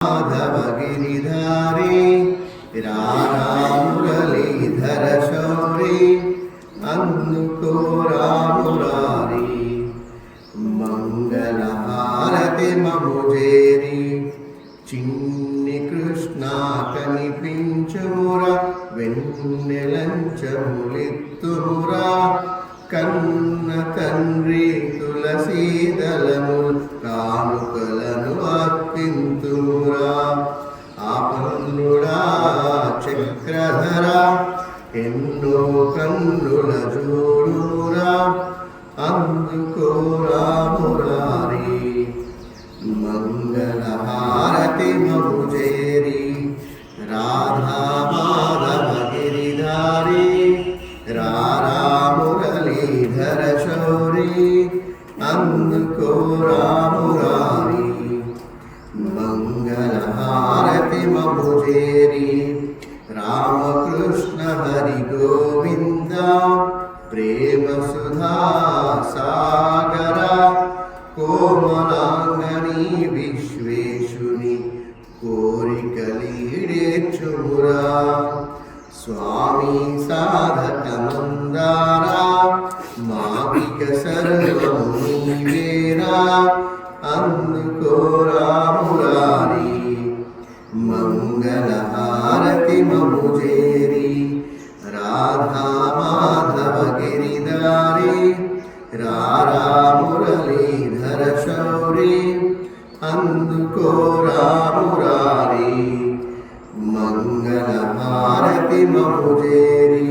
माधव गिरिधारी राधा मुरलीधर शौरी అందుకో రామురారి మంగళ హారతి మముజేరి చిన్ని కృష్ణ కనిపించుమురా వెన్నెలంచములిత్తుమురా కన్న తండ్రి తులసీదళము కానుకలను అర్పింతుమురా ఆపన్నుడా చక్రధర ఎన్నో కన్నుల చూడురా అందుకో రామురారి మంగళ హారతి మముజేరి రాధా మాధవ గిరిధారి రామురళీధర శౌరి అందుకో రామురారి మంగళ హారతి మముజేరి రామకృష్ణ హరి గోవింద ప్రేమ సుధా సాగర కోమలాంగని విశ్వేశుని కోరికలీడేర్చుమురా స్వామి సాధక మందారా మావిక సర్వము నీవేరా అందుకో రామురారి మంగళ హారతి మముజేరి రాధా మాధవ గిరిధారి రామురళీధర శౌరి అందుకో రామురారి మంగళ హారతి మముజేరి